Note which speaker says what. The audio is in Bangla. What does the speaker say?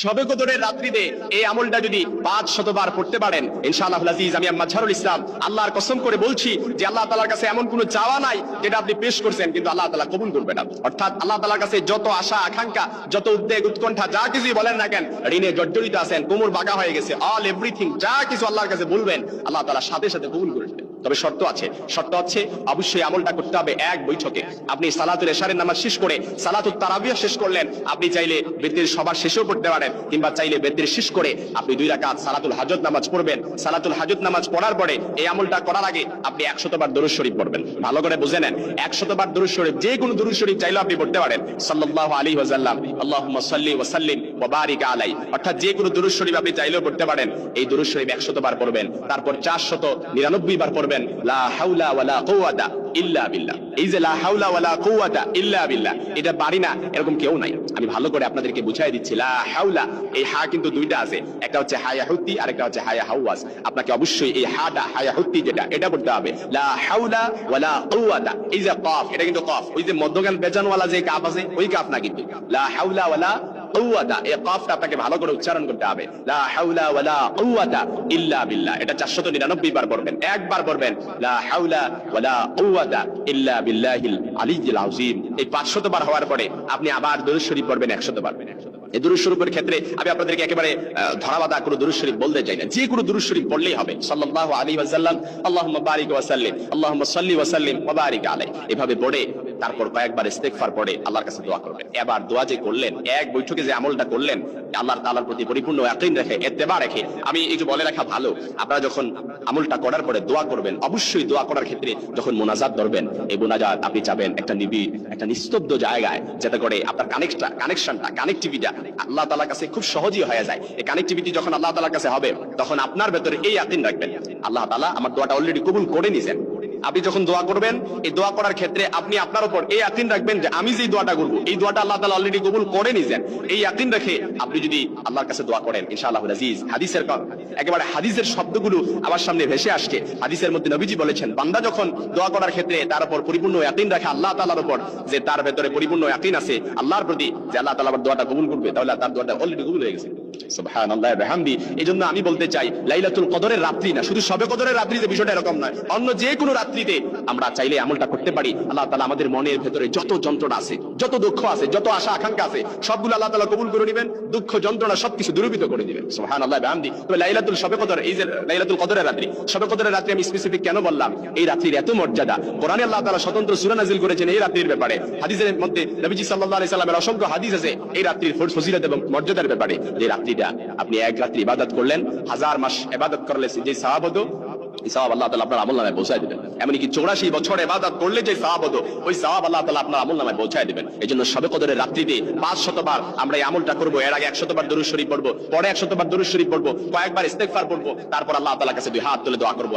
Speaker 1: শবে কদরের রাত্রিতে এই আমলটা যদি 500 বার পড়তে পারেন ইনশাআল্লাহ আজিজ, আমি মাজহারুল ইসলাম আল্লাহর কসম করে বলছি যে আল্লাহ তাআলার কাছে এমন কোনো চাওয়া নাই যেটা আপনি পেশ করছেন কিন্তু আল্লাহ তাআলা কবুল করবে না। অর্থাৎ আল্লাহ তাআলার কাছে যত আশা আকাঙ্ক্ষা, যত উদ্বেগ উৎকণ্ঠা, যা কিছুই বলেন না কেন, ঋণে জর্জরিত আছেন, কোমর বাঁকা হয়ে গেছে, অল এভরিথিং যা কিছু আল্লাহর কাছে বলবেন আল্লাহ তাআলা সাথে সাথে কবুল করে নেবেন। তবে শর্ত আছে, শর্ত হচ্ছে অবশ্যই আমলটা করতে হবে এক বৈঠকে। আপনি সালাতুল ইশারের নামাজ শেষ করে সালাতুত তারাবিহ শেষ করলেন, আপনি চাইলে বেতের সবার শেষেও পড়তে পারেন, কিংবা চাইলে বেতের শেষ করে আপনি 2 রাকাত সালাতুল হাজত নামাজ পড়বেন। সালাতুল হাজত নামাজ পড়ার পরে এই আমলটা করার আগে আপনি 100 বার দরুদ শরীফ পড়বেন। ভালো করে বুঝে নেন, 100 বার দরুদ শরীফ, যে কোনো দরুদ শরীফ চাইলে আপনি পড়তে পারেন। সাল্লাল্লাহু আলাইহি ওয়াসাল্লাম, আল্লাহুম্মা সাল্লি ওয়া সাল্লিম ওয়া বারিক আলাইহি, অর্থাৎ যে কোনো দরুদ শরীফ আপনি চাইলেও পড়তে পারেন। এই দরুদ শরীফ 100 বার পড়বেন, তারপর 499 বার পড়বেন লা হাওলা ওয়ালা কুওয়াতা ইল্লা বিল্লাহ। এই যে লা হাওলা ওয়ালা কুওয়াতা ইল্লা বিল্লাহ, এটা পারি না এরকম কেউ নাই। আমি ভালো করে আপনাদেরকে বুঝাই দিচ্ছি। লা হাওলা, এই হা কিন্তু দুইটা আছে, একটা হচ্ছে হায়া হুত্তি আর একটা হচ্ছে হায়া হাওয়াস। আপনাকে অবশ্যই এই হাটা হায়া হুত্তি যেটা, এটা পড়তে হবে। লা হাওলা ওয়ালা কুওয়াতা, এই যে কফ, এটা কিন্তু কফ, ওই যে মধ্যখান বেজানওয়ালা যে কাফ আছে ওই কাফ না, কিন্তু লা হাওলা ওয়ালা কুওয়াতা, এই কফটা আপনাকে ভালো করে উচ্চারণ করতে হবে। লা হাওলা ওয়ালা কুওয়াতা ইল্লা বিল্লাহ, এটা 499 বার পড়বেন। একবার পড়বেন লা হাওলা ওয়ালা কুওয়াতা ইল্লা বিল্লাহিল আলিয়্যিল আযীম। এই 500 বার হওয়ার পরে আপনি আবার দরুদ শরীফ পড়বেন 100 বার। এই দরুদ শরীফের ক্ষেত্রে আমি আপনাদেরকে একেবারে ধরাবাঁধা কোনো দরুদ শরীফ বলতে চাই না, যে কোনো দরুদ শরীফ পড়লেই হবে। সাল্লাল্লাহু আলাইহি ওয়াসাল্লাম, আল্লাহুম্মা বারিক ওয়া সাল্লিম, আল্লাহুম্মা সাল্লি ওয়া সাল্লিম ওয়া বারিক আলাইহি, এভাবে পড়ে তারপর কয়েকবার ইস্তেগফার পড়ে আল্লাহর কাছে দোয়া করবেন। এবার দোয়া যে করলেন, এক বৈঠকে যে আমলটা করলেন, আল্লাহ তাআলার প্রতি পরিপূর্ণ ইয়াকিন রেখে, ইত্তেবা রেখে, আমি একটু বলে রাখা ভালো, আপনারা যখন আমলটা করার পরে দোয়া করবেন, অবশ্যই দোয়া করার ক্ষেত্রে যখন মোনাজাত ধরবেন, এই মোনাজাত আপনি চাবেন একটা নিবিড়, একটা নিস্তব্ধ জায়গায়, যাতে করে আপনার কানেক্টিভিটা আল্লাহ তাআলার কাছে খুব সহজেই হয়ে যায়। এই কানেক্টিভিটি যখন আল্লাহ তাআলার কাছে হবে, তখন আপনার ভেতরে এই ইয়াকিন রাখবেন আল্লাহ তাআলা আমার দোয়াটা অলরেডি কবুল করে নিয়েছেন। আপনি যখন দোয়া করবেন, এই দোয়া করার ক্ষেত্রে আপনি আপনার উপর এই ইয়াকিন রাখবেন যে আমি যে দোয়াটা করব, এই দোয়াটা আল্লাহ তাআলা অলরেডি কবুল করে নিয়েছেন। এই ইয়াকিন রেখে আপনি যদি আল্লাহর কাছে দোয়া করেন, ইনশাআল্লাহুল আজিজ, হাদিসের একেবারে হাদিসের শব্দগুলো আমার সামনে ভেসে আসছে। হাদিসের মধ্যে নবীজি বলেছেন, বান্দা যখন দোয়া করার ক্ষেত্রে তার উপর পরিপূর্ণ ইয়াকিন রাখে আল্লাহ তাআলার উপর, যে তার ভেতরে পরিপূর্ণ ইয়াকিন আছে আল্লাহর প্রতি যে আল্লাহ তাআলা আমার দোয়াটা কবুল করবে, তাহলে তার দোয়াটা অলরেডি কবুল হয়ে গেছে। সুবহানাল্লাহ ওয়া বিহামদি। এজন্য আমি বলতে চাই, লাইলাতুল কদরের রাত্রি না, শুধু শবে কদরের রাত্রিতে বিষয়টা এরকম নয়, অন্য যে কোনো রাত্রিতে আমরা চাইলে আমলটা করতে পারি। আল্লাহ তাআলা আমাদের মনের ভেতরে যত যন্ত্রণা আছে, যত দুঃখ আছে, যত আশা আকাঙ্ক্ষা আছে, সবগুলো আল্লাহ তাআলা কবুল করে নেবেন, দুঃখ যন্ত্রণা সবকিছু দূরীভূত করে দিবেন। সুবহানাল্লাহ ওয়া বিহামদি। তবে লাইলাতুল শবে কদর, এই যে লাইলাতুল কদরের রাত্রি, শবে কদরের রাত্রি আমি স্পেসিফিক কেন বললাম, এই রাত্রির এত মর্যাদা, কোরআনে আল্লাহ তাআলা স্বতন্ত্র সূরা নাযিল করেছেন এই রাত্রির ব্যাপারে। হাদিসের মধ্যে নবীজি সাল্লাল্লাহু আলাইহি সাল্লামের অসংখ্য হাদিস আছে এই রাত্রির ফজিলত এবং মর্যাদার ব্যাপারে। যে রাত্রিটা আপনি এক রাত্রি ইবাদত করলেন, 1000 মাস ইবাদত করলে যে সওয়াব হতো, এই সওয়াব আল্লাহ তাআলা আপনার আমলনামায় পৌঁছায় দিবেন। এমনকি 84 বছর ইবাদত করলে যে সওয়াব হতো, ওই সওয়াব আল্লাহ তাআলা আপনার আমলনামায় পৌঁছায় দিবেন। এজন্য শবে কদরের রাত্রিতে 500 বার আমরা এই আমলটা করব। এর আগে 100 বার দরুদ শরীফ পড়ব, পরে 100 বার দরুদ শরীফ পড়ব, কয়েকবার ইস্তেগফার পড়ব, তারপর আল্লাহ তাআলার কাছে 2 হাত তুলে দোয়া করব।